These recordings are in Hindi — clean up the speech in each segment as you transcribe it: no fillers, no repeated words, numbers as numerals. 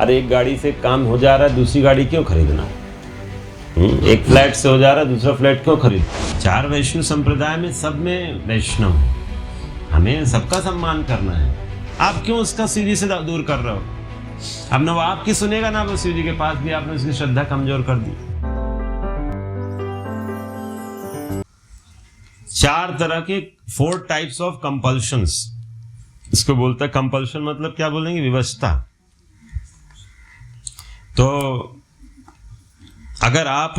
अरे एक गाड़ी से काम हो जा रहा है, दूसरी गाड़ी क्यों खरीदना? एक फ्लैट से हो जा रहा है, दूसरा फ्लैट क्यों खरीद? चार वैष्णव संप्रदाय में सब में वैष्णव है, हमें सबका सम्मान करना है। आप क्यों उसका शिव जी से दूर कर रहे हो? अब ना वो आपकी सुनेगा ना वो शिव जी के पास भी आपने उसकी श्रद्धा कमजोर कर दी। चार तरह के 4 टाइप्स ऑफ कंपल्शंस, इसको बोलता है कंपल्शन मतलब क्या बोलेंगे? विवशता। तो अगर आप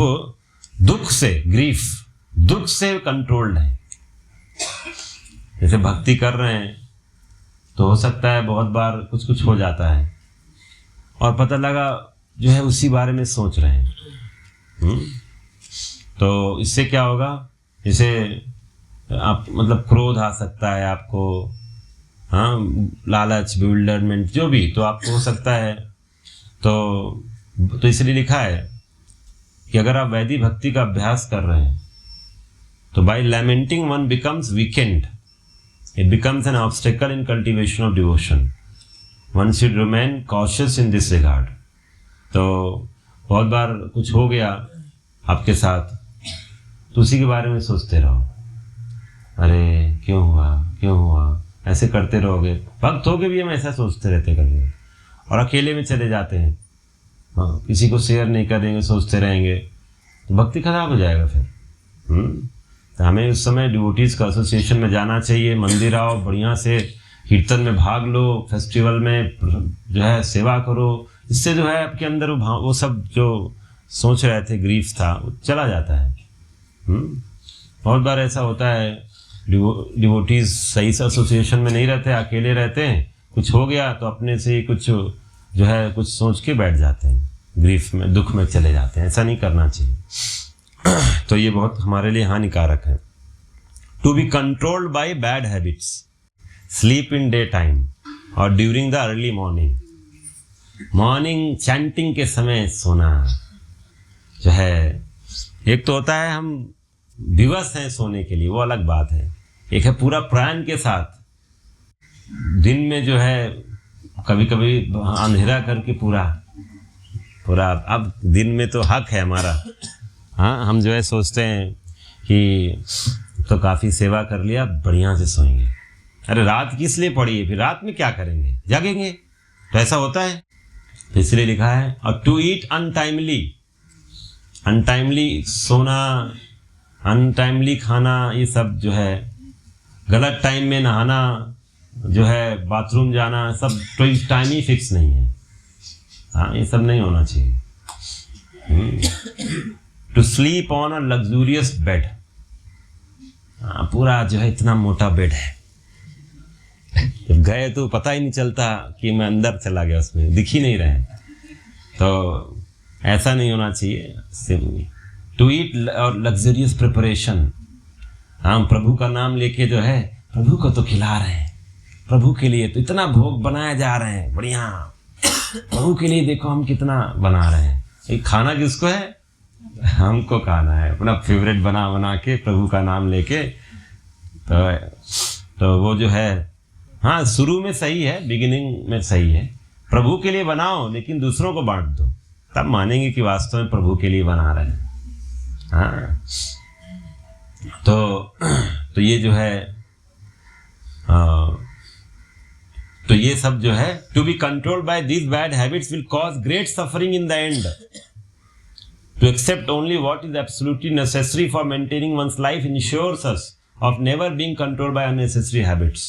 दुख से कंट्रोल्ड हैं, जैसे भक्ति कर रहे हैं तो हो सकता है बहुत बार कुछ हो जाता है और पता लगा जो है उसी बारे में सोच रहे हैं। तो इससे क्या होगा? जैसे आप मतलब क्रोध आ सकता है आपको, हाँ, लालच, बिल्डरमेंट, जो भी तो आपको हो सकता है। तो इसलिए लिखा है कि अगर आप वैदिक भक्ति का अभ्यास कर रहे हैं तो by lamenting one becomes weakened, it becomes an obstacle in cultivation of devotion, one should remain cautious in this regard. तो बहुत बार कुछ हो गया आपके साथ तो उसी के बारे में सोचते रहो, अरे क्यों हुआ, ऐसे करते रहोगे। भक्त होके भी हम ऐसा सोचते रहते कभी, और अकेले में चले जाते हैं, हाँ, किसी को शेयर नहीं करेंगे, सोचते रहेंगे तो भक्ति खराब हो जाएगा फिर। तो हमें उस समय डिवोटीज का एसोसिएशन में जाना चाहिए, मंदिर आओ, बढ़िया से कीर्तन में भाग लो, फेस्टिवल में जो है सेवा करो। इससे जो है आपके अंदर वो सब जो सोच रहे थे, ग्रीफ था, वो चला जाता है। बहुत बार ऐसा होता है डिवोटीज सही से एसोसिएशन में नहीं रहते, अकेले रहते हैं, कुछ हो गया तो अपने से ही कुछ जो है कुछ सोच के बैठ जाते हैं, ग्रीफ में, दुख में चले जाते हैं। ऐसा नहीं करना चाहिए। तो ये बहुत हमारे लिए हानिकारक है। To be controlled by bad habits, sleep in day time और during the early morning chanting के समय सोना जो है, एक तो होता है हम विवश हैं सोने के लिए, वो अलग बात है। एक है पूरा प्राण के साथ दिन में जो है कभी कभी अंधेरा करके पूरा अब दिन में तो हक है हमारा, हाँ, हम जो है सोचते हैं कि तो काफ़ी सेवा कर लिया, बढ़िया से सोएंगे। अरे रात किस लिए पड़ी है? फिर रात में क्या करेंगे? जागेंगे। तो ऐसा होता है, इसलिए लिखा है। और टू ईट अनटाइमली सोना, अनटाइमली खाना, ये सब जो है, गलत टाइम में नहाना, जो है बाथरूम जाना, सब कोई टाइम ही फिक्स नहीं है। हाँ, ये सब नहीं होना चाहिए। To sleep on a luxurious bed, पूरा जो है इतना मोटा बेड है, जब गए तो पता ही नहीं चलता कि मैं अंदर चला गया, उसमें दिख ही नहीं रहे। तो ऐसा नहीं होना चाहिए। टू ईट और लग्जरियस प्रिपरेशन, हम प्रभु का नाम लेके जो है प्रभु को तो खिला रहे हैं, प्रभु के लिए तो इतना भोग बनाए जा रहे हैं, बढ़िया, प्रभु के लिए देखो हम कितना बना रहे हैं। ये खाना किसको है? हमको खाना है, अपना फेवरेट बना के प्रभु का नाम लेके। तो वो जो है, हाँ, शुरू में सही है, बिगिनिंग में सही है, प्रभु के लिए बनाओ, लेकिन दूसरों को बांट दो, तब मानेंगे कि वास्तव में प्रभु के लिए बना रहे हैं। हाँ, तो ये जो है, तो ये सब जो है, to be controlled by these bad habits will cause great suffering in the end. To accept only what is absolutely necessary for maintaining one's life ensures us of never being controlled by unnecessary habits.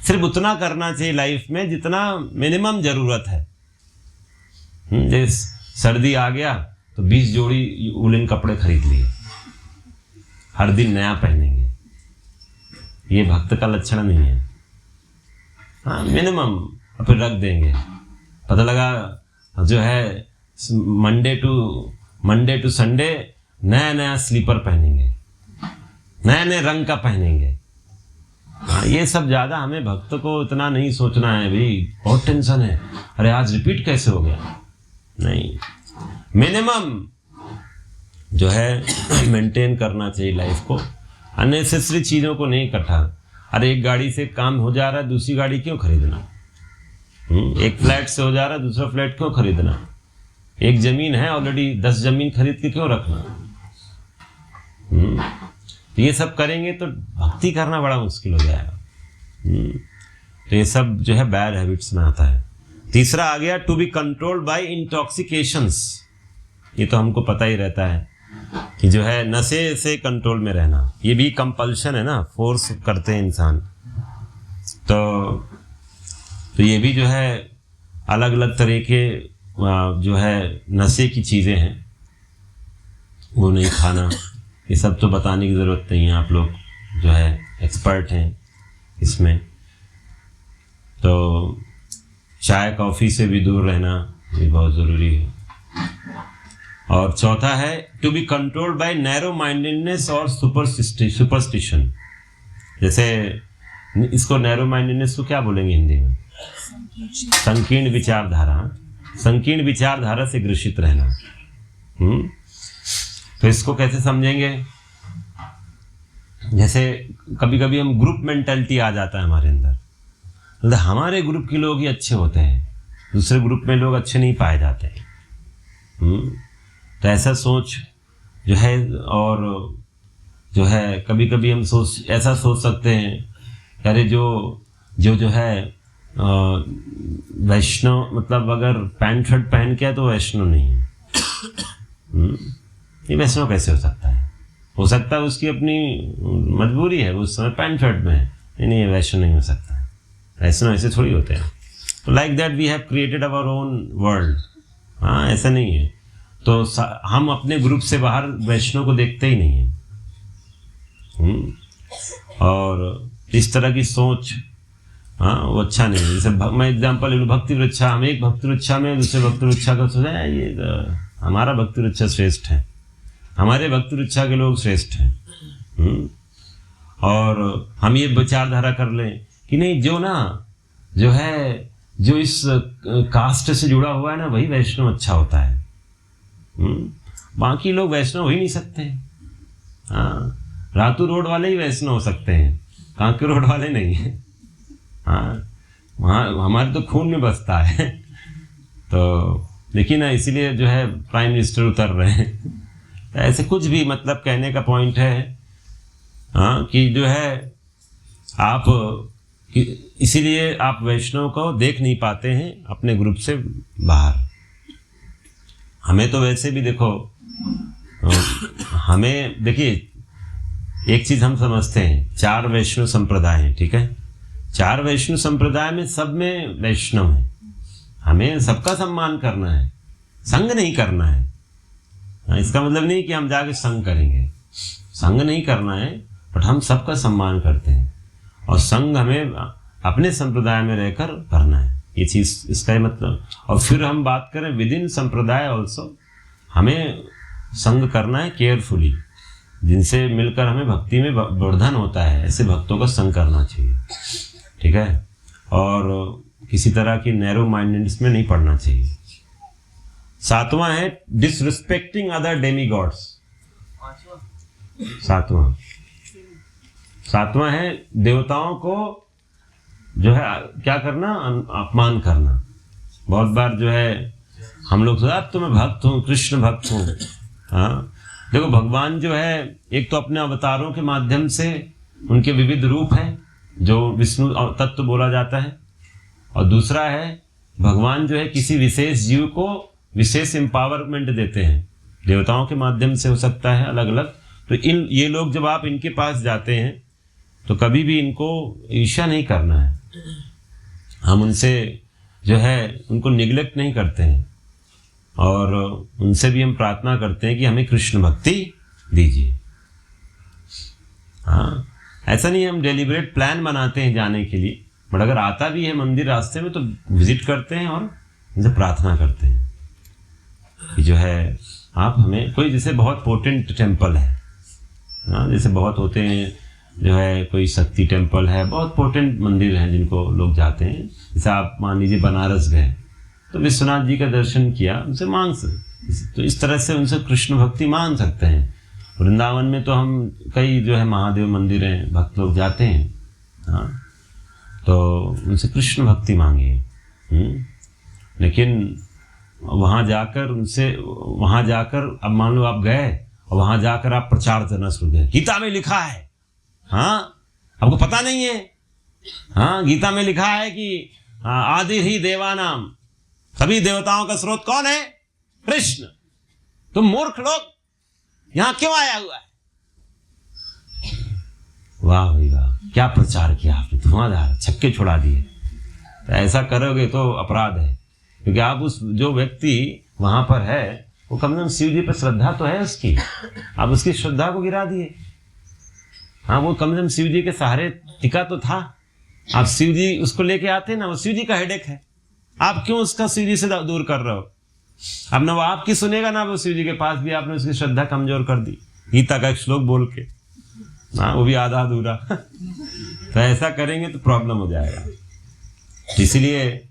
सिर्फ उतना करना चाहिए लाइफ में जितना मिनिमम जरूरत है। जैसे सर्दी आ गया तो 20 जोड़ी वूलन कपड़े खरीद लिए, हर दिन नया पहनेंगे, ये भक्त का लक्षण नहीं है। हाँ, मिनिमम फिर रख देंगे। पता लगा जो है मंडे टू संडे नया स्लीपर पहनेंगे, नए रंग का पहनेंगे। हाँ, ये सब ज़्यादा हमें भक्त को इतना नहीं सोचना है भाई, बहुत टेंशन है, अरे आज रिपीट कैसे हो गया। नहीं, मिनिमम जो है मेंटेन करना चाहिए लाइफ को, अननेसेसरी चीज़ों को नहीं इकट्ठा। अरे एक गाड़ी से काम हो जा रहा है, दूसरी गाड़ी क्यों खरीदना? एक फ्लैट से हो जा रहा है, दूसरा फ्लैट क्यों खरीदना? एक जमीन है ऑलरेडी, 10 जमीन खरीद के क्यों रखना? ये सब करेंगे तो भक्ति करना बड़ा मुश्किल हो जाएगा। तो ये सब जो है बैड हैबिट्स में आता है। तीसरा आ गया टू बी कंट्रोल्ड बाय इंटॉक्सिकेशंस। ये तो हमको पता ही रहता है कि जो है नशे से कंट्रोल में रहना, ये भी कंपल्शन है ना, फोर्स करते हैं इंसान। तो ये भी जो है अलग अलग तरह के जो है नशे की चीज़ें हैं, वो नहीं खाना। ये सब तो बताने की ज़रूरत नहीं है, आप लोग जो है एक्सपर्ट हैं इसमें। तो चाय कॉफ़ी से भी दूर रहना ये बहुत ज़रूरी है। और चौथा है to be controlled by narrow mindedness और सुपरस्टिशन। जैसे इसको नैरो माइंडेडनेस को क्या बोलेंगे हिंदी में? संकीर्ण विचारधारा। संकीर्ण विचारधारा से ग्रसित रहना। तो इसको कैसे समझेंगे? जैसे कभी कभी हम ग्रुप मेंटालिटी आ जाता है हमारे अंदर, मतलब हमारे ग्रुप के लोग ही अच्छे होते हैं, दूसरे ग्रुप में लोग अच्छे नहीं पाए जाते हैं। तो ऐसा सोच जो है, और जो है कभी कभी हम ऐसा सोच सकते हैं, अरे जो है वैष्णव, मतलब अगर पैंट शर्ट पहन के है तो वैष्णव नहीं है। ये वैष्णव कैसे हो सकता है? हो सकता है उसकी अपनी मजबूरी है, उस समय पैंट शर्ट में है, नहीं वैष्णव नहीं हो सकता है। वैष्णव ऐसे थोड़ी होते हैं। तो like that we have created our own world. हाँ, ऐसा नहीं है। तो हम अपने ग्रुप से बाहर वैष्णव को देखते ही नहीं है। और इस तरह की सोच, हाँ, वो अच्छा नहीं है। जैसे मैं एग्जाम्पल ले लूँ, भक्ति वृक्षा, हम एक भक्ति वृक्षा में दूसरे भक्ति वृक्षा का सोचा है, ये हमारा भक्ति वृक्षा श्रेष्ठ है, हमारे भक्ति वृक्षा के लोग श्रेष्ठ हैं। और हम ये विचारधारा कर लें कि नहीं, जो इस कास्ट से जुड़ा हुआ है ना, वही वैष्णव अच्छा होता है। बाकी लोग वैष्णव हो ही नहीं सकते। हाँ, रातू रोड वाले ही वैष्णव हो सकते हैं, कांके रोड वाले नहीं है। हाँ, वहाँ हमारे तो खून में बसता है। तो देखिए ना, इसीलिए जो है प्राइम मिनिस्टर उतर रहे हैं। ऐसे कुछ भी, मतलब कहने का पॉइंट है हाँ, कि जो है आप इसीलिए आप वैष्णव को देख नहीं पाते हैं अपने ग्रुप से बाहर। हमें तो वैसे भी देखो, हमें देखिए एक चीज़ हम समझते हैं, 4 वैष्णव संप्रदाय हैं, ठीक है? 4 वैष्णव संप्रदाय में सब में वैष्णव है। हमें सबका सम्मान करना है, संग नहीं करना है। इसका मतलब नहीं कि हम जाके संग करेंगे, संग नहीं करना है, बट हम सबका सम्मान करते हैं। और संग हमें अपने संप्रदाय में रहकर करना है, ये चीज़ इसका ही मतलब। और फिर हम बात करें विद इन संप्रदाय ऑल्सो, हमें संग करना है केयरफुली, जिनसे मिलकर हमें भक्ति में वर्धन होता है, ऐसे भक्तों का संग करना चाहिए, ठीक है? और किसी तरह की नैरो माइंडेडनेस में नहीं पड़ना चाहिए। 7वां है डिसरिस्पेक्टिंग अदर डेमीगॉड्स। 7वां है देवताओं को जो है क्या करना, अपमान करना। बहुत बार जो है हम लोग सोचते अब तो मैं भक्त हूँ, कृष्ण भक्त हूँ। हाँ, देखो भगवान जो है एक तो अपने अवतारों के माध्यम से उनके विविध रूप हैं जो विष्णु तत्व बोला जाता है, और दूसरा है भगवान जो है किसी विशेष जीव को विशेष एम्पावरमेंट देते हैं, देवताओं के माध्यम से हो सकता है अलग अलग। तो ये लोग जब आप इनके पास जाते हैं तो कभी भी इनको ईर्ष्या नहीं करना है। हम उनसे जो है उनको निगलेक्ट नहीं करते हैं, और उनसे भी हम प्रार्थना करते हैं कि हमें कृष्ण भक्ति दीजिए। हाँ, ऐसा नहीं हम डेलिब्रेट प्लान बनाते हैं जाने के लिए, बट अगर आता भी है मंदिर रास्ते में तो विजिट करते हैं और उनसे प्रार्थना करते हैं कि जो है आप हमें कोई, जैसे बहुत पोटेंट टेम्पल है, हाँ, जैसे बहुत होते हैं जो है कोई शक्ति टेम्पल है, बहुत पोटेंट मंदिर हैं जिनको लोग जाते हैं। जैसे आप मान लीजिए बनारस गए तो विश्वनाथ जी का दर्शन किया, उनसे मांग सकते, तो इस तरह से उनसे कृष्ण भक्ति मांग सकते हैं। वृंदावन में तो हम कई जो है महादेव मंदिर हैं, भक्त लोग जाते हैं, हाँ, तो उनसे कृष्ण भक्ति मांगिए। लेकिन वहाँ जाकर अब मान लो आप गए और वहाँ जाकर आप प्रचार करना शुरू किया, गीता में लिखा है, हाँ आपको पता नहीं है, हाँ गीता में लिखा है कि आदि ही देवानाम, सभी देवताओं का स्रोत कौन है? कृष्ण। तुम मूर्ख लोग यहां क्यों आया हुआ है? वाह भाई वाह, क्या प्रचार किया आपने, धुआंधार छक्के छुड़ा दिए। तो ऐसा करोगे तो अपराध है, क्योंकि आप उस जो व्यक्ति वहां पर है वो कम से कम शिव जी पर श्रद्धा तो है उसकी, आप उसकी श्रद्धा को गिरा दिए। हाँ वो कम से कम शिव जी के सहारे टिका तो था, आप शिव जी उसको लेके आते ना, वो शिव जी का हेडेक है, आप क्यों उसका शिव जी से दूर कर रहे हो? अब ना वो आपकी सुनेगा ना वो शिव जी के पास भी आपने उसकी श्रद्धा कमजोर कर दी, गीता का एक श्लोक बोल के, हाँ वो भी आधा अधूरा। तो ऐसा करेंगे तो प्रॉब्लम हो जाएगा। इसलिए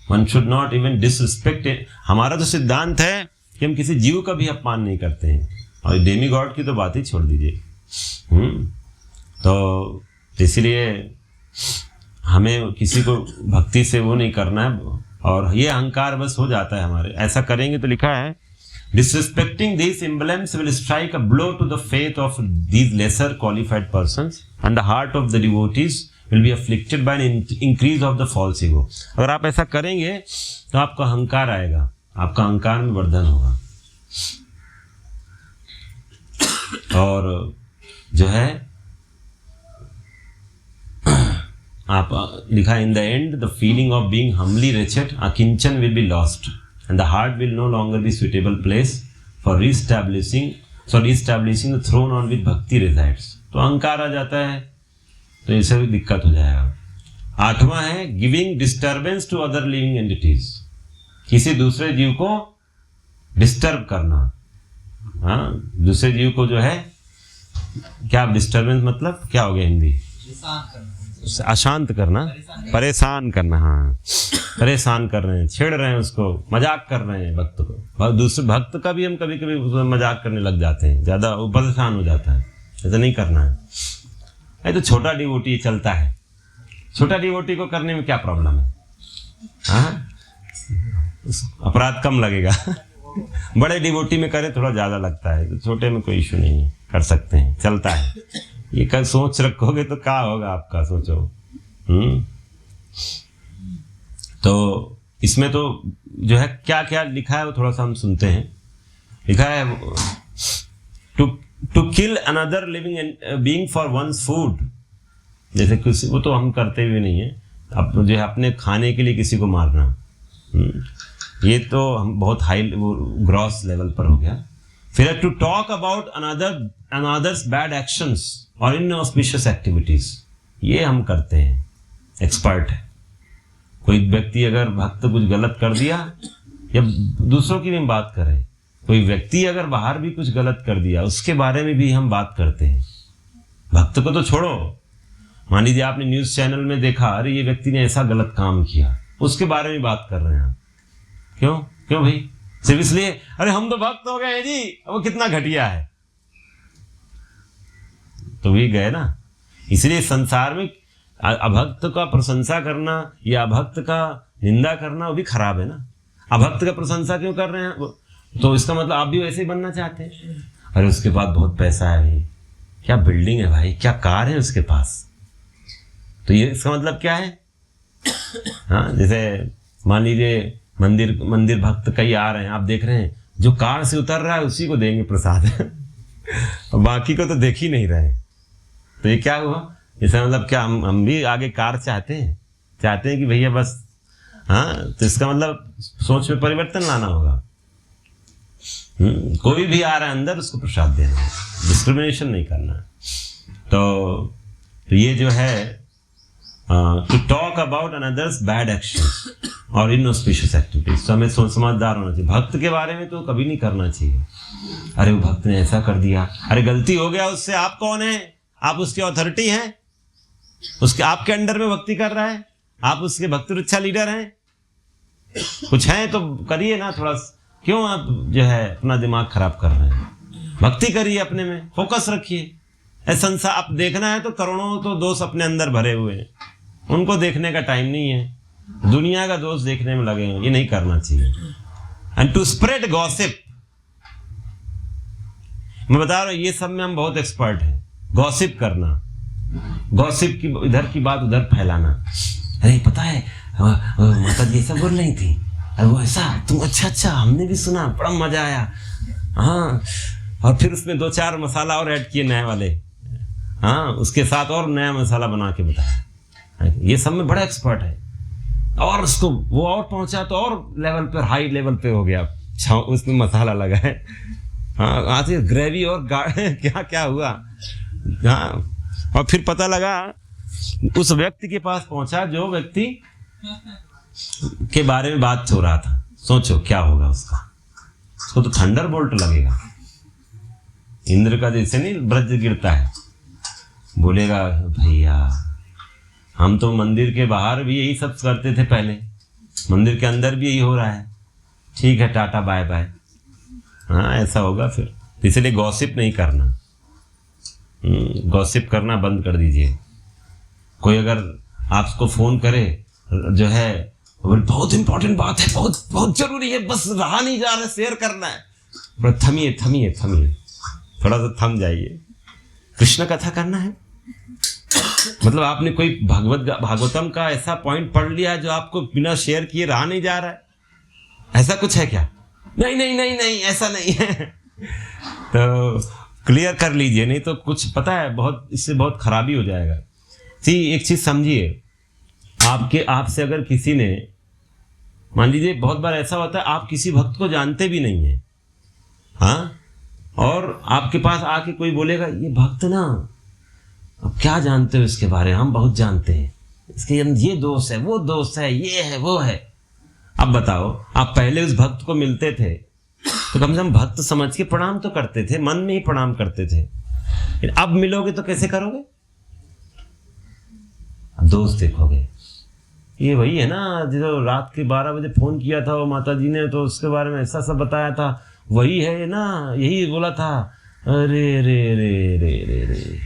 one should not even disrespect. हमारा तो सिद्धांत है कि हम किसी जीव का भी अपमान नहीं करते हैं, और डेमी गॉड की तो बात ही छोड़ दीजिए। तो इसलिए हमें किसी को भक्ति से वो नहीं करना है, और ये अहंकार बस हो जाता है हमारे। ऐसा करेंगे तो लिखा है, disrespecting these emblems will strike a blow to the faith of these lesser qualified persons, and the heart of the devotees will be afflicted by an increase of the false ego. अगर आप ऐसा करेंगे तो आपका अहंकार आएगा, आपका अहंकार में वर्धन होगा, और जो है आप लिखा, in the end the feeling of being humbly wretched akinchan will be lost and the heart will no longer be suitable place for reestablishing the throne on which bhakti resides. तो अहंकार आ जाता है, तो इससे भी दिक्कत हो जाएगा। 8वां है giving disturbance to other living entities, किसी दूसरे जीव को डिस्टर्ब करना। हाँ दूसरे जीव को जो है, क्या डिस्टर्बेंस मतलब क्या हो गया हिंदी? अशांत करना, परेशान करना। हाँ परेशान कर रहे हैं, छेड़ रहे हैं उसको, मजाक कर रहे हैं भक्त को। दूसरे भक्त का भी हम कभी कभी मजाक करने लग जाते हैं, ज़्यादा वो परेशान हो जाता है। ऐसा नहीं करना है। ये तो छोटा डिवोटी चलता है, छोटा डिवोटी को करने में क्या प्रॉब्लम है? हाँ अपराध कम लगेगा। बड़े डिवोटी में करें थोड़ा ज़्यादा लगता है, तो छोटे में कोई इशू नहीं है, कर सकते हैं, चलता है। ये कल सोच रखोगे तो क्या होगा आपका, सोचो। तो इसमें तो जो है क्या क्या लिखा है वो थोड़ा सा हम सुनते हैं। लिखा है to kill another living being for one's food, जैसे किसी वो तो हम करते भी नहीं है, अब जो है अपने खाने के लिए किसी को मारना, ये तो हम बहुत हाई ग्रॉस लेवल पर हो गया। फिर to talk about another's bad actions और इनऑस्पिशियस एक्टिविटीज, ये हम करते हैं, एक्सपर्ट है। कोई व्यक्ति अगर भक्त कुछ गलत कर दिया, या दूसरों की भी हम बात करें, कोई व्यक्ति अगर बाहर भी कुछ गलत कर दिया उसके बारे में भी हम बात करते हैं। भक्त को तो छोड़ो, मान लीजिए आपने न्यूज चैनल में देखा, अरे ये व्यक्ति ने ऐसा गलत काम किया, उसके बारे में बात कर रहे हैं आप। क्यों भाई? सिर्फ इसलिए अरे हम तो भक्त हो गए हैं जी, वो कितना घटिया है, तो भी गए ना। इसलिए संसार में अभक्त का प्रशंसा करना या अभक्त का निंदा करना वो भी खराब है ना। अभक्त का प्रशंसा क्यों कर रहे हैं? तो इसका मतलब आप भी वैसे ही बनना चाहते हैं। अरे उसके पास बहुत पैसा है भाई, क्या बिल्डिंग है भाई, क्या कार है उसके पास, तो ये इसका मतलब क्या है? हाँ जैसे मान लीजिए मंदिर भक्त कई आ रहे हैं, आप देख रहे हैं जो कार से उतर रहा है उसी को देंगे प्रसाद। और बाकी को तो देख ही नहीं रहे, तो ये क्या हुआ? इसका मतलब क्या हम भी आगे कार चाहते हैं कि भैया बस, हाँ तो इसका मतलब सोच में परिवर्तन लाना होगा। कोई भी आ रहा है अंदर उसको प्रसाद देना है, डिस्क्रिमिनेशन नहीं करना। तो ये जो है to talk about another's bad actions और इनऑस्पिशियस एक्टिविटीज, तो हमें समझदार होना चाहिए। भक्त के बारे में तो कभी नहीं करना चाहिए, अरे वो भक्त ने ऐसा कर दिया, अरे गलती हो गया उससे, आप कौन है? आप उसके अथॉरिटी हैं, उसके आपके अंडर में भक्ति कर रहा है, आप उसके भक्त रक्षा लीडर हैं, कुछ हैं तो करिए ना थोड़ा। क्यों आप जो है अपना दिमाग खराब कर रहे हैं? भक्ति करिए, अपने में फोकस रखिए। संसार आप देखना है तो करोड़ों तो दोष अपने अंदर भरे हुए हैं, उनको देखने का टाइम नहीं है। दुनिया का दोष देखने में लगे हैं, ये नहीं करना चाहिए। एंड टू स्प्रेड गॉसिप, मैं बता रहा हूं ये सब में हम बहुत एक्सपर्ट हैं। गॉसिप करना, गॉसिप की इधर की बात उधर फैलाना। अरे पता है माता जी ऐसा बोल रही थी, अरे वो ऐसा, तुम अच्छा हमने भी सुना, बड़ा मजा आया। हाँ, और फिर उसमें 2-4 मसाला और ऐड किए नए वाले, हाँ उसके साथ और नया मसाला बना के बताया। ये सब में बड़ा एक्सपर्ट है। और उसको वो और पहुंचा तो और लेवल पर, हाई लेवल पे हो गया, उसमें मसाला लगा है। हाँ, आते ग्रेवी और क्या क्या हुआ। हाँ, और फिर पता लगा उस व्यक्ति के पास पहुंचा जो व्यक्ति के बारे में बात हो रहा था। सोचो क्या होगा उसको तो थंडरबोल्ट लगेगा। इंद्र का जैसे नहीं वज्र गिरता है, बोलेगा भैया हम तो मंदिर के बाहर भी यही सब करते थे, पहले मंदिर के अंदर भी यही हो रहा है, ठीक है टाटा बाय बाय। हाँ ऐसा होगा फिर। इसलिए गॉसिप नहीं करना, गॉसिप करना बंद कर दीजिए। कोई अगर आपको फोन करे जो है बहुत इंपॉर्टेंट बात है, बहुत बहुत जरूरी है, बस रहा नहीं जा रहा, शेयर करना है, पर थमिए थमिए थमिए, थोड़ा सा थम जाइए। कृष्ण कथा करना है, मतलब आपने कोई भागवतम का ऐसा पॉइंट पढ़ लिया है जो आपको बिना शेयर किए रहा नहीं जा रहा है, ऐसा कुछ है क्या? नहीं नहीं नहीं नहीं ऐसा नहीं है। तो क्लियर कर लीजिए, नहीं तो कुछ पता है बहुत, इससे बहुत खराबी हो जाएगा। एक चीज समझिए, आपसे अगर किसी ने, मान लीजिए बहुत बार ऐसा होता है आप किसी भक्त को जानते भी नहीं है, हाँ, और आपके पास आके कोई बोलेगा ये भक्त ना, अब क्या जानते हो इसके बारे में, हम बहुत जानते हैं, इसके ये दोष है, वो दोष है, ये है वो है। अब बताओ, आप पहले उस भक्त को मिलते थे तो कम से कम भक्त समझ के प्रणाम तो करते थे, मन में ही प्रणाम करते थे। अब मिलोगे तो कैसे करोगे? अब दोस्त देखोगे, ये वही है ना जो रात के 12 बजे फोन किया था वो माता जी ने, तो उसके बारे में ऐसा सब बताया था, वही है ना, यही बोला था। अरे रे रे रे रे रे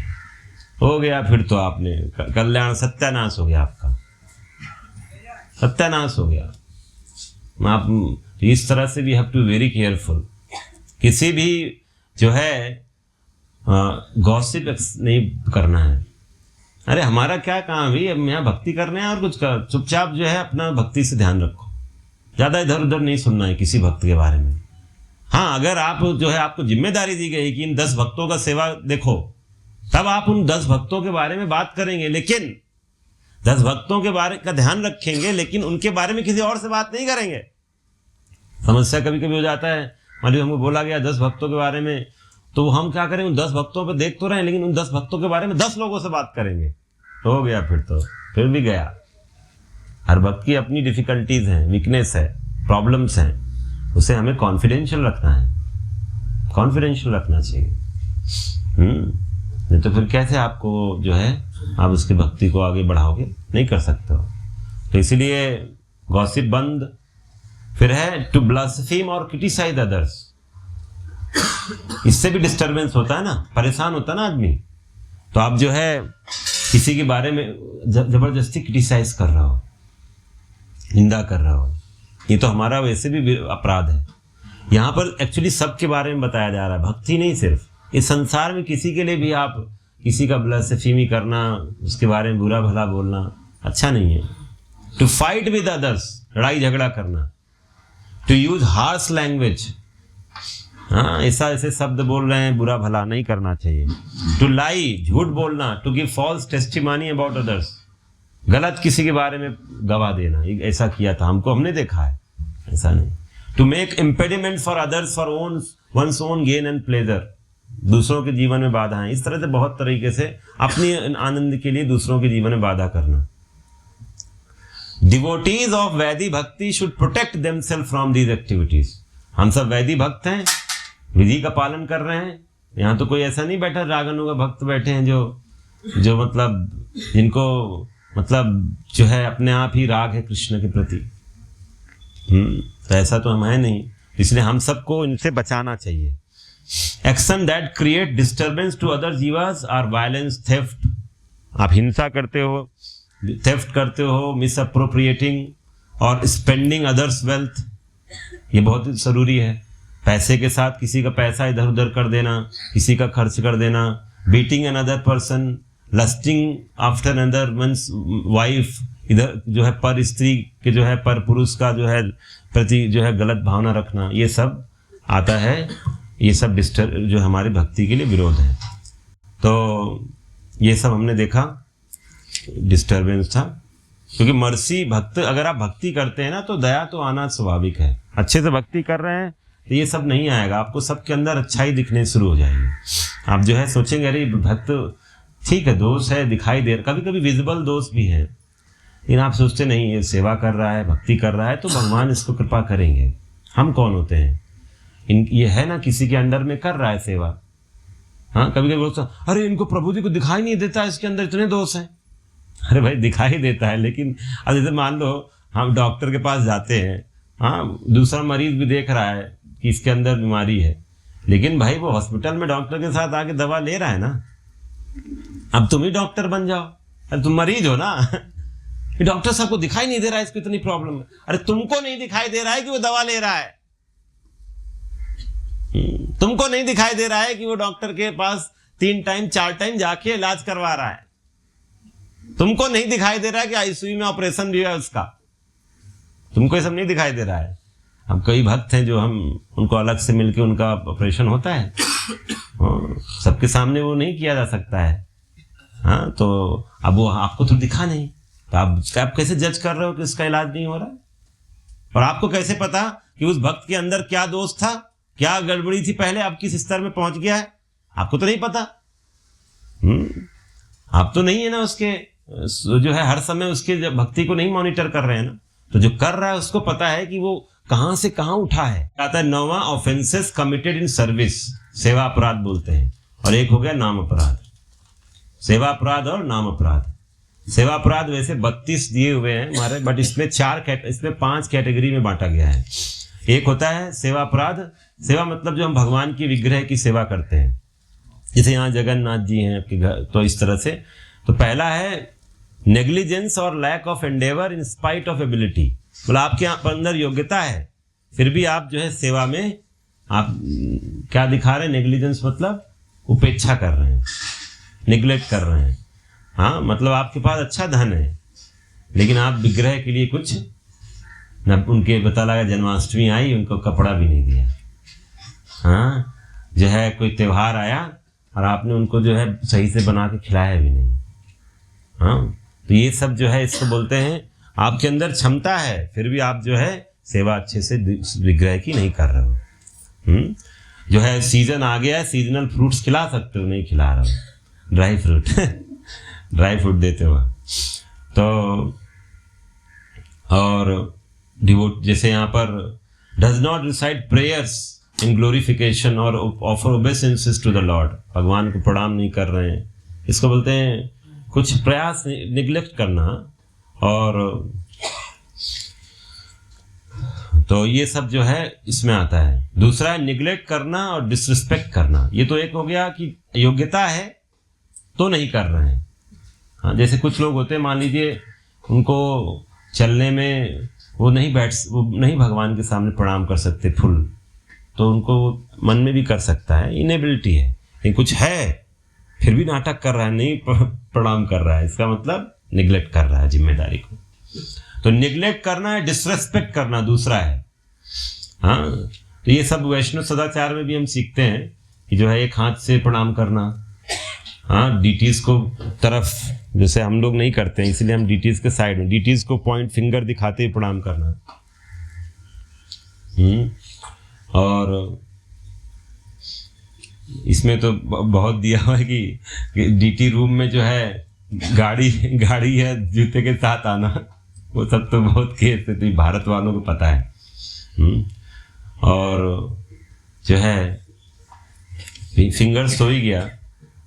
हो गया फिर तो आपने कल्याण, सत्यानाश हो गया आपका, सत्यानाश हो गया। आप इस तरह से भी हैव टू वेरी केयरफुल। किसी भी जो है गॉसिप नहीं करना है। अरे हमारा क्या काम है, हम यहाँ भक्ति करने हैं और कुछ कर, चुपचाप जो है अपना भक्ति से ध्यान रखो, ज़्यादा इधर उधर नहीं सुनना है किसी भक्त के बारे में। हाँ, अगर आप जो है आपको जिम्मेदारी दी गई कि इन 10 भक्तों का सेवा देखो, तब आप उन 10 भक्तों के बारे में बात करेंगे, लेकिन 10 भक्तों के बारे का ध्यान रखेंगे, लेकिन उनके बारे में किसी और से बात नहीं करेंगे। समस्या कभी कभी हो जाता है, मान लीजिए हमको बोला गया 10 भक्तों के बारे में, तो हम क्या करें, उन 10 भक्तों पे देख तो रहे हैं, लेकिन उन 10 भक्तों के बारे में 10 लोगों से बात करेंगे, तो हो गया फिर भी गया। हर भक्त की अपनी डिफिकल्टीज हैं, वीकनेस है, प्रॉब्लम्स हैं, उसे हमें कॉन्फिडेंशियल रखना है, कॉन्फिडेंशियल रखना चाहिए। नहीं तो फिर कैसे आपको जो है आप उसकी भक्ति को आगे बढ़ाओगे, नहीं कर सकते हो। तो इसीलिए गॉसिप बंद। फिर है टू ब्लास्फेम और क्रिटिसाइज अदर्स, इससे भी डिस्टरबेंस होता है ना, परेशान होता है ना आदमी। तो आप जो है किसी के बारे में जबरदस्ती क्रिटिसाइज कर रहा हो, निंदा कर रहा हो, ये तो हमारा वैसे भी अपराध है। यहाँ पर एक्चुअली सबके बारे में बताया जा रहा है, भक्ति नहीं सिर्फ, इस संसार में किसी के लिए भी आप किसी का ब्लास्फेमी करना, उसके बारे में बुरा भला बोलना अच्छा नहीं है। टू फाइट विद अदर्स, लड़ाई झगड़ा करना। टू यूज हार्श लैंग्वेज, हाँ ऐसे शब्द बोल रहे हैं, बुरा भला नहीं करना चाहिए। टू लाई, झूठ बोलना। To give false testimony about others, गलत किसी के बारे में गवाह देना, ऐसा किया था हमको, हमने देखा है, ऐसा नहीं। To make impediment for others for one's own gain and pleasure, दूसरों के जीवन में बाधा है, इस तरह से बहुत तरीके से अपनी आनंद के लिए दूसरों के जीवन में बाधा करना। Devotees of vaidik bhakti should protect themselves from these activities. हम सब वैदिक भक्त हैं, विधि का पालन कर रहे हैं। यहाँ तो कोई ऐसा नहीं बैठा, रागनु का भक्त बैठे हैं जो मतलब जिनको मतलब जो है अपने आप ही राग है कृष्ण के प्रति। तो ऐसा तो हम है नहीं, इसलिए हम सबको इनसे बचाना चाहिए। Action that create disturbance to other jivas are violence, theft. आप हिंसा करते हो, थेफ्ट करते हो, मिस अप्रोप्रिएटिंग और स्पेंडिंग अदर्स वेल्थ, ये बहुत ज़रूरी है। पैसे के साथ किसी का पैसा इधर उधर कर देना, किसी का खर्च कर देना, beating another person, lusting after another means wife, इधर जो है पर स्त्री के जो है पर पुरुष का जो है प्रति जो है गलत भावना रखना, ये सब आता है। ये सब डिस्टर्ब जो हमारी भक्ति के लिए विरोध है। तो ये सब हमने देखा डिस्टर्बेंस था, क्योंकि मर्सी भक्त, अगर आप भक्ति करते हैं ना तो दया तो आना स्वाभाविक है। अच्छे से भक्ति कर रहे हैं तो ये सब नहीं आएगा, आपको सबके अंदर अच्छाई दिखने शुरू हो जाएगी। आप जो है सोचेंगे अरे भक्त ठीक है, दोष है दिखाई दे, कभी कभी विजिबल दोष भी है, लेकिन आप सोचते नहीं ये सेवा कर रहा है, भक्ति कर रहा है तो भगवान इसको कृपा करेंगे। हम कौन होते हैं, ये है ना किसी के अंडर में कर रहा है सेवा। हाँ, कभी कभी बोलते अरे इनको प्रभु जी को दिखाई नहीं देता, इसके अंदर इतने दोष हैं। अरे भाई दिखाई देता है, लेकिन अब जैसे मान लो हम डॉक्टर के पास जाते हैं, हाँ दूसरा मरीज भी देख रहा है कि इसके अंदर बीमारी है, लेकिन भाई वो हॉस्पिटल में डॉक्टर के साथ आके दवा ले रहा है ना। अब तुम ही डॉक्टर बन जाओ, अरे तुम मरीज हो ना। डॉक्टर साहब को दिखाई नहीं दे रहा है इसको इतनी प्रॉब्लम है, अरे तुमको नहीं दिखाई दे रहा है कि वो दवा ले रहा है, तुमको नहीं दिखाई दे रहा है कि वो डॉक्टर के पास 3 टाइम 4 टाइम जाके इलाज करवा रहा है, तुमको नहीं दिखाई दे रहा है कि आईसीयू में ऑपरेशन भी है उसका, तुमको ये सब नहीं दिखाई दे रहा है। अब कई भक्त हैं जो हम उनको अलग से मिलके उनका ऑपरेशन होता है, सबके सामने वो नहीं किया जा सकता है। हाँ, तो अब वो आपको तो दिखा नहीं, तो आप कैसे जज कर रहे हो कि इसका इलाज नहीं हो रहा है? और आपको कैसे पता कि उस भक्त के अंदर क्या दोष था, क्या गड़बड़ी थी पहले, अब किस स्तर में पहुंच गया है, आपको तो नहीं पता। आप तो नहीं है ना उसके जो है हर समय उसके भक्ति को नहीं मॉनिटर कर रहे हैं ना, तो जो कर रहा है उसको पता है कि वो कहां से कहां उठा है। आता है 9वां ऑफेंसेस कमिटेड इन सर्विस, सेवा अपराध बोलते हैं, और एक हो गया नाम अपराध। सेवा अपराध और नाम अपराध। सेवा अपराध वैसे 32 दिए हुए हैं हमारे, बट इसमें 5 कैटेगरी में बांटा गया है। एक होता है सेवा अपराध, सेवा मतलब जो हम भगवान की विग्रह की सेवा करते हैं, जैसे यहाँ जगन्नाथ जी हैं आपके घर, तो इस तरह से। तो पहला है नेग्लिजेंस और lack of endeavour in spite of ability, मतलब आपके अंदर योग्यता है फिर भी आप जो है सेवा में आप क्या दिखा रहे हैं, नेग्लिजेंस मतलब उपेक्षा कर रहे हैं, निगलेक्ट कर रहे हैं। हाँ, मतलब आपके पास अच्छा धन है लेकिन आप विग्रह के लिए कुछ न, उनके बता लगा जन्माष्टमी आई उनको कपड़ा भी नहीं दिया। हाँ, जो है कोई त्योहार आया और आपने उनको जो है सही से बना के खिलाया भी नहीं। हाँ, तो ये सब जो है इसको बोलते हैं आपके अंदर क्षमता है फिर भी आप जो है सेवा अच्छे से विग्रह की नहीं कर रहे हो। जो है सीजन आ गया है, सीजनल फ्रूट्स खिला सकते हो, नहीं खिला रहे हो, ड्राई फ्रूट ड्राई फ्रूट देते हो। तो और डिवोट जैसे यहाँ पर does not recite prayers in glorification और offer obeisances to the lord, भगवान को प्रणाम नहीं कर रहे हैं, इसको बोलते हैं कुछ प्रयास निग्लेक्ट करना। और तो ये सब जो है इसमें आता है। दूसरा है निग्लेक्ट करना और डिसरिस्पेक्ट करना। ये तो एक हो गया कि योग्यता है तो नहीं कर रहे हैं। हाँ, जैसे कुछ लोग होते हैं, मान लीजिए उनको चलने में वो नहीं भगवान के सामने प्रणाम कर सकते फुल, तो उनको मन में भी कर सकता है, इनेबिलिटी है। लेकिन कुछ है फिर भी नाटक कर रहा है, नहीं प्रणाम कर रहा है, इसका मतलब निग्लेक्ट कर रहा है जिम्मेदारी को। तो निग्लेक्ट करना है, डिसरेस्पेक्ट करना दूसरा है। हाँ, तो ये सब वैष्णव सदाचार में भी हम सीखते हैं कि जो है एक हाथ से प्रणाम करना। हाँ, डीटीज को तरफ जैसे हम लोग नहीं करते हैं, इसलिए हम डीटीज के साइड में, डीटीज को पॉइंट फिंगर दिखाते ही प्रणाम करना। और इसमें तो बहुत दिया हुआ है कि डीटी रूम में जो है गाड़ी है जूते के साथ आना, वो सब तो बहुत केस है, तो भारत वालों को पता है। और जो है फिंगर्स हो ही गया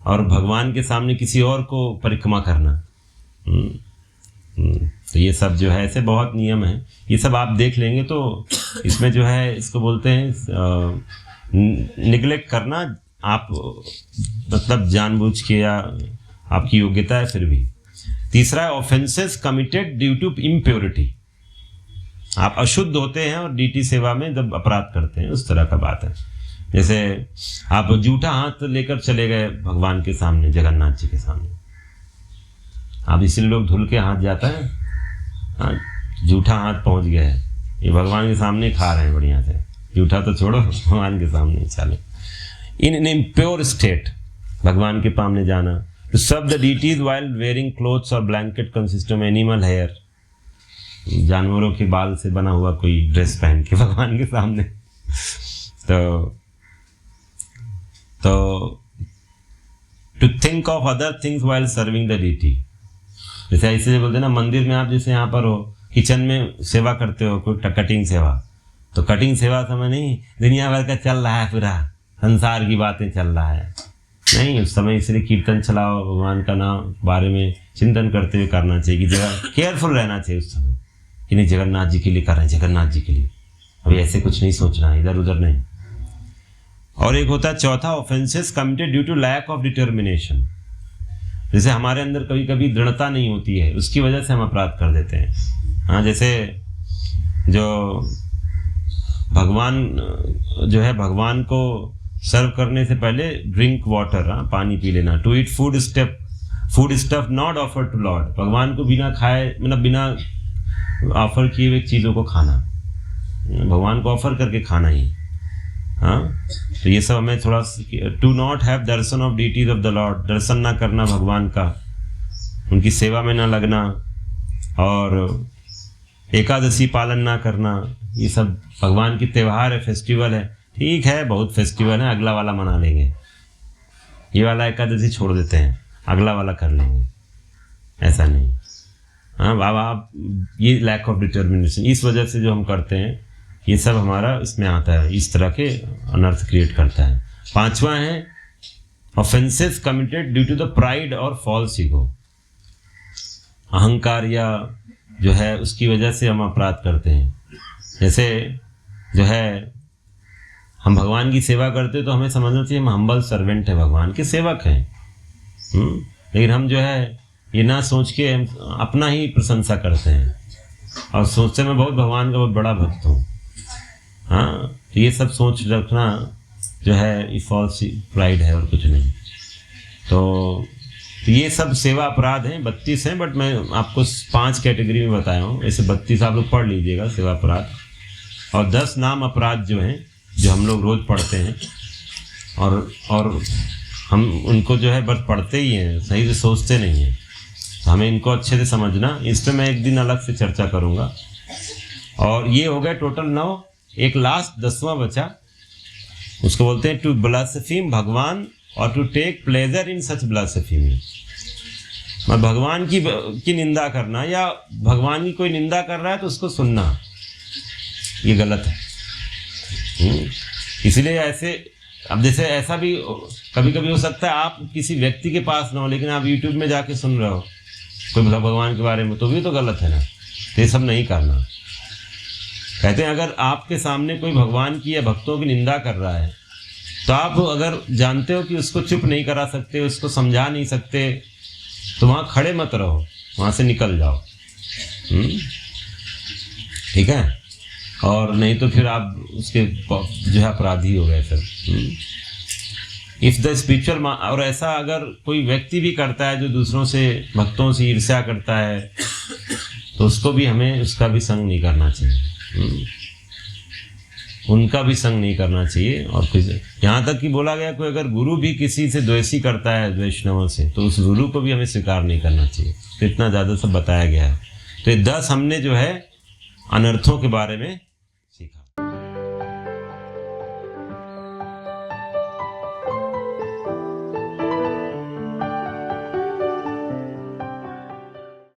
और भगवान के सामने किसी और को परिक्रमा करना। तो ये सब जो है ऐसे बहुत नियम है, ये सब आप देख लेंगे तो इसमें जो है इसको बोलते हैं निगलेक्ट करना, आप मतलब जानबूझ के या आपकी योग्यता है फिर भी। तीसरा है offences committed due to impurity. आप अशुद्ध होते हैं और डीटी सेवा में जब अपराध करते हैं, उस तरह का बात है। जैसे आप जूठा हाथ लेकर चले गए भगवान के सामने, जगन्नाथ जी के सामने, आप इसलिए लोग धुल के हाथ जाता है, हाँ, जूठा हाथ पहुंच गया है, ये भगवान के सामने खा रहे हैं बढ़िया से, जूठा तो छोड़ो, भगवान के सामने चले। इन इम्प्योर स्टेट भगवान के सामने जाना, to serve the deities while wearing clothes और blanket consist of animal hair, जानवरों के बाल से बना हुआ कोई ड्रेस पहन के भगवान के सामने। तो to think of other things while serving the deity, जैसे ऐसे बोलते हैं ना, मंदिर में आप जैसे यहाँ पर हो, किचन में सेवा करते हो, कोई कटिंग सेवा, तो कटिंग सेवा समय नहीं दुनिया भर का चल रहा है, पूरा संसार की बातें चल रहा है, नहीं, उस समय इसलिए कीर्तन चलाओ, भगवान का नाम बारे में चिंतन करते हुए करना चाहिए, कि जगह केयरफुल रहना चाहिए उस समय, कि नहीं जगन्नाथ जी के लिए कर रहे हैं, जगन्नाथ जी के लिए, अभी ऐसे कुछ नहीं सोचना है, इधर उधर नहीं। और एक होता है चौथा, offences committed due to lack of determination, जैसे हमारे अंदर कभी कभी दृढ़ता नहीं होती है, उसकी वजह से हम अपराध कर देते हैं। हाँ, जैसे जो भगवान जो है, भगवान को सर्व करने से पहले ड्रिंक वाटर, हाँ, पानी पी लेना। To eat food stuff not offer to lord, भगवान को बिना खाए, मतलब बिना ऑफर किए हुए चीज़ों को खाना, भगवान को ऑफर करके खाना ही। हाँ, तो ये सब हमें थोड़ा, to not have darshan of deities of the lord, दर्शन ना करना भगवान का, उनकी सेवा में ना लगना, और एकादशी पालन ना करना, ये सब भगवान की त्यौहार है, फेस्टिवल है, ठीक है, बहुत फेस्टिवल है, अगला वाला मना लेंगे, ये वाला एकादशी छोड़ देते हैं, अगला वाला कर लेंगे, ऐसा नहीं। हाँ बाबा, आप ये लैक ऑफ डिटर्मिनेशन, इस वजह से जो हम करते हैं, ये सब हमारा इसमें आता है, इस तरह के अनर्थ क्रिएट करता है। पांचवा है offences committed due to the pride और फॉल्स ईगो, अहंकार या जो है उसकी वजह से हम अपराध करते हैं। जैसे जो है हम भगवान की सेवा करते तो हमें समझना चाहिए हम हम्बल सर्वेंट है, भगवान के सेवक हैं, लेकिन हम जो है ये ना सोच के हम अपना ही प्रशंसा करते हैं और सोचते मैं बहुत भगवान का बहुत बड़ा भक्त हूँ। हाँ, तो ये सब सोच रखना जो है ये फॉल्स प्राइड है और कुछ नहीं। तो ये सब सेवा अपराध हैं, 32 हैं, बट मैं आपको 5 कैटेगरी में बताया हूँ, ऐसे 32 आप लोग पढ़ लीजिएगा सेवा अपराध। और 10 नाम अपराध जो हैं, जो हम लोग रोज़ पढ़ते हैं और हम उनको जो है बस पढ़ते ही हैं, सही से सोचते नहीं हैं, तो हमें इनको अच्छे से समझना, इस पर मैं एक दिन अलग से चर्चा करूँगा। और ये हो गए टोटल 9, एक लास्ट 10वां बचा, उसको बोलते हैं टू ब्लास्फेम भगवान और to take pleasure in such blasphemy. मैं भगवान की निंदा करना या भगवान की कोई निंदा कर रहा है तो उसको सुनना, ये गलत है। इसलिए ऐसे, अब जैसे ऐसा भी कभी कभी हो सकता है आप किसी व्यक्ति के पास ना हो, लेकिन आप यूट्यूब में जाके सुन रहे हो कोई भगवान के बारे में, तो भी तो गलत है ना, तो ये सब नहीं करना। कहते हैं अगर आपके सामने कोई भगवान की या भक्तों की निंदा कर रहा है, तो आप अगर जानते हो कि उसको चुप नहीं करा सकते, उसको समझा नहीं सकते, तो वहाँ खड़े मत रहो, वहाँ से निकल जाओ। ठीक है, और नहीं तो फिर आप उसके जो है अपराधी हो गए फिर। इफ़ द स्पिरिचुअल, और ऐसा अगर कोई व्यक्ति भी करता है जो दूसरों से, भक्तों से ईर्ष्या करता है, तो उसको भी हमें उसका भी संग नहीं करना चाहिए, उनका भी संग नहीं करना चाहिए। और कुछ यहाँ तक कि बोला गया कोई अगर गुरु भी किसी से द्वेषी करता है वैष्णवों से, तो उस गुरु को भी हमें स्वीकार नहीं करना चाहिए। तो इतना ज़्यादा सब बताया गया है। तो ये 10 हमने जो है अनर्थों के बारे में